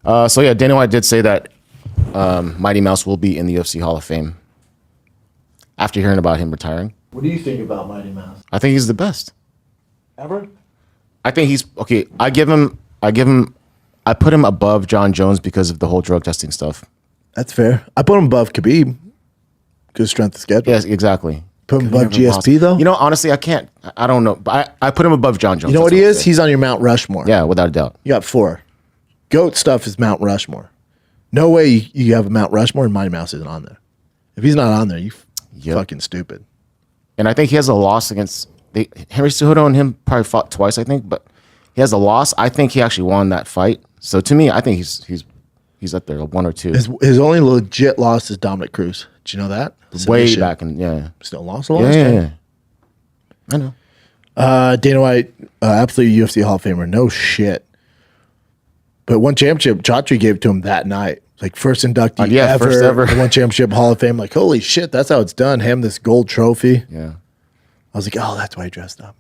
So yeah, Dana White did say that Mighty Mouse will be in the UFC Hall of Fame after hearing about him retiring. What do you think about Mighty Mouse? I think he's the best. Ever? I think he's okay. I put him above John Jones because of the whole drug testing stuff. That's fair. I put him above Khabib. Good strength of schedule. Yes, exactly. Put him above GSP though? You know, honestly, I can't. I don't know. But I put him above John Jones. You know what he is? He's on your Mount Rushmore. Yeah, without a doubt. You got 4. GOAT stuff is Mount Rushmore. No way you have a Mount Rushmore and Mighty Mouse isn't on there. If he's not on there, you fucking stupid. And I think he has a loss against Henry Cejudo, and him probably fought twice, I think, but he has a loss. I think he actually won that fight. So to me, I think he's up there, 1 or 2. His only legit loss is Dominic Cruz. Did you know that? Way back in, yeah. Still lost a lot. Yeah. I know. Dana White, absolutely UFC Hall of Famer. No shit. But one championship, Chatri gave it to him that night. Like first inductee ever. First ever. One championship Hall of Fame. Like, holy shit, that's how it's done. Him this gold trophy. Yeah. I was like, oh, that's why he dressed up.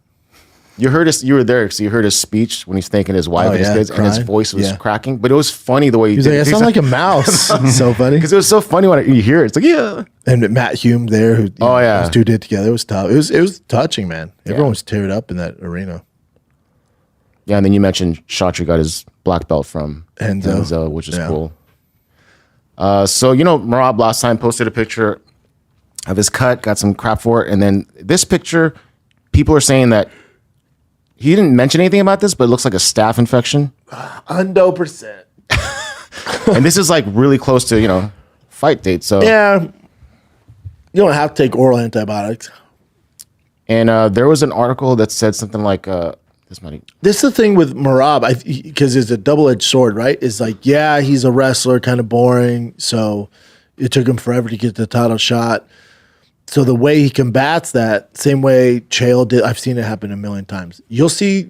You were there, so you heard his speech when he's thanking his wife and his kids, and his voice was cracking. But it was funny the way he was did like, it. I sound like a mouse. So funny. Because it was so funny when you hear it. It's like, yeah. And Matt Hume there, who those two did together. It was tough. It was touching, man. Everyone was teared up in that arena. Yeah, and then you mentioned Chatri got his black belt from Enzo, which is cool. So, Merab last time posted a picture of his cut, got some crap for it. And then this picture, people are saying that he didn't mention anything about this, but it looks like a staph infection. 100%. And this is like really close to, fight date. So yeah, you don't have to take oral antibiotics. And there was an article that said something like, this is the thing with Merab, because it's a double-edged sword, right? It's like, yeah, he's a wrestler, kind of boring, so it took him forever to get the title shot. So the way he combats that, same way Chael did, I've seen it happen a million times. You'll see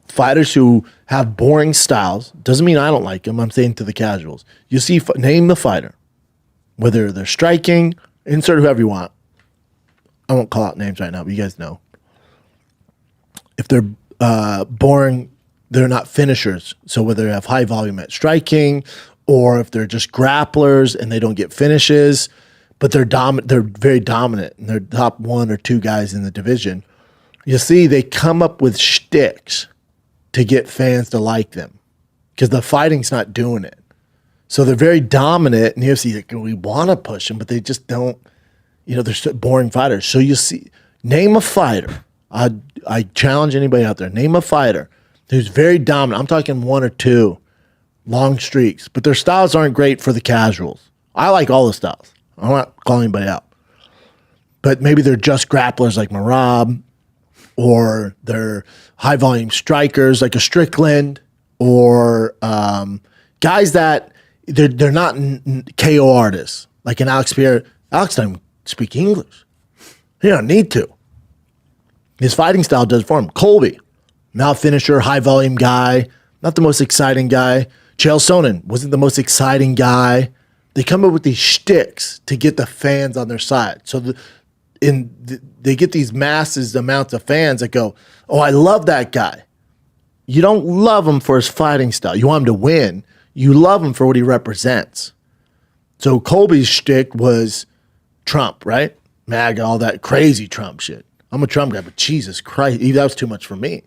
fighters who have boring styles. Doesn't mean I don't like them. I'm saying to the casuals. You see, name the fighter, whether they're striking, insert whoever you want. I won't call out names right now, but you guys know. If they're boring, they're not finishers. So whether they have high volume at striking, or if they're just grapplers and they don't get finishes, but they're very dominant, and they're top 1 or 2 guys in the division. You see, they come up with shticks to get fans to like them because the fighting's not doing it. So they're very dominant, and UFC, like, we want to push them, but they just don't. They're still boring fighters. So you see, name a fighter. I challenge anybody out there. Name a fighter who's very dominant. I'm talking 1 or 2 long streaks, but their styles aren't great for the casuals. I like all the styles. I'm not calling anybody out. But maybe they're just grapplers like Merab, or they're high-volume strikers like a Strickland, or guys that they're not KO artists like an Alex Pierre. Alex doesn't speak English. He don't need to. His fighting style does for him. Colby, mouth finisher, high-volume guy, not the most exciting guy. Chael Sonnen wasn't the most exciting guy. They come up with these shticks to get the fans on their side. So they get these amounts of fans that go, oh, I love that guy. You don't love him for his fighting style. You want him to win. You love him for what he represents. So Colby's shtick was Trump, right? MAGA, all that crazy Trump shit. I'm a Trump guy, but Jesus Christ, that was too much for me,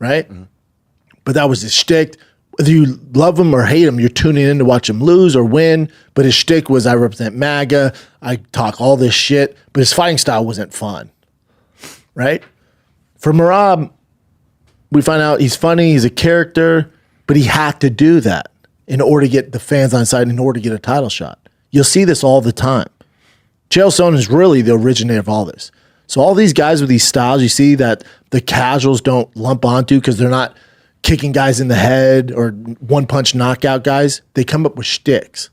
right? Mm-hmm. But that was his shtick. Whether you love him or hate him, you're tuning in to watch him lose or win. But his shtick was, I represent MAGA. I talk all this shit. But his fighting style wasn't fun, right? For Merab, we find out he's funny, he's a character, but he had to do that in order to get the fans on his side, in order to get a title shot. You'll see this all the time. Chael Sonnen is really the originator of all this. So all these guys with these styles, you see that the casuals don't lump onto because they're not kicking guys in the head or one-punch knockout guys. They come up with shticks.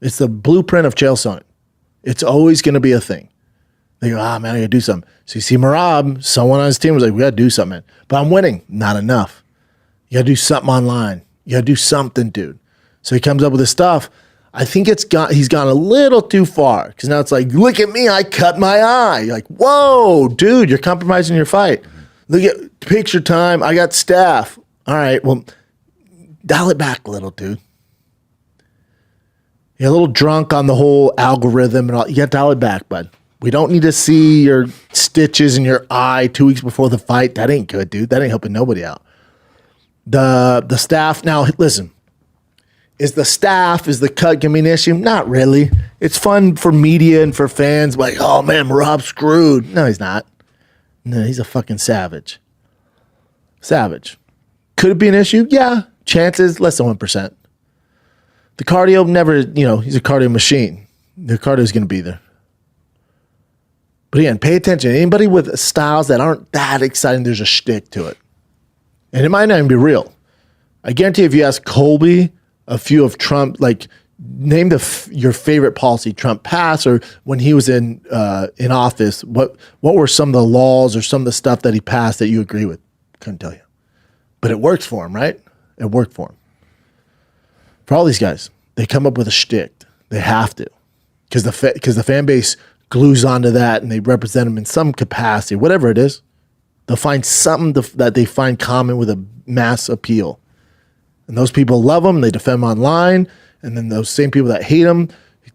It's the blueprint of Chael Sonnen. It's always going to be a thing. They go, man, I got to do something. So you see Merab, someone on his team was like, we got to do something, man. But I'm winning. Not enough. You got to do something online. You got to do something, dude. So he comes up with this stuff. I think he's gone a little too far because now it's like, look at me, I cut my eye. You're like, whoa, dude, you're compromising your fight. Look at picture time. I got staph. All right, well, Dial it back a little, dude. You're a little drunk on the whole algorithm and all. You got to dial it back, bud. We don't need to see your stitches in your eye 2 weeks before the fight. That ain't good, dude. That ain't helping nobody out. The staff, now, listen. Is the cut gonna be an issue? Not really. It's fun for media and for fans. Like, oh, man, Merab's screwed. No, he's not. No, he's a fucking savage. Savage. Could it be an issue? Yeah. Chances, less than 1%. The cardio never, he's a cardio machine. The cardio is going to be there. But again, pay attention. Anybody with styles that aren't that exciting, there's a shtick to it. And it might not even be real. I guarantee if you ask Colby a few of Trump, like name your favorite policy Trump passed, or when he was in office, what were some of the laws or some of the stuff that he passed that you agree with? Couldn't tell you. But it works for him, right? It worked for him. For all these guys, they come up with a shtick. They have to, because the fan base glues onto that, and they represent them in some capacity, whatever it is. They'll find something that they find common with a mass appeal, and those people love them. They defend them online, and then those same people that hate them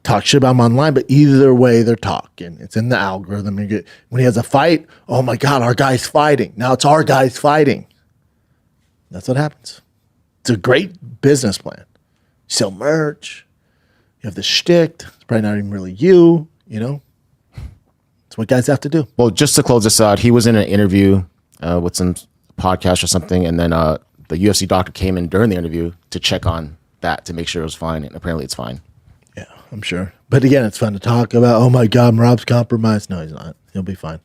talk shit about them online. But either way, they're talking. It's in the algorithm. When he has a fight, oh my God, our guy's fighting. Now it's our guy's fighting. That's what happens. It's a great business plan. You sell merch. You have the shtick. It's probably not even really you, It's what guys have to do. Well, just to close this out, he was in an interview with some podcast or something, and then the UFC doctor came in during the interview to check on that to make sure it was fine, and apparently it's fine. Yeah, I'm sure. But again, it's fun to talk about. Oh my God, Merab's compromised. No, he's not. He'll be fine.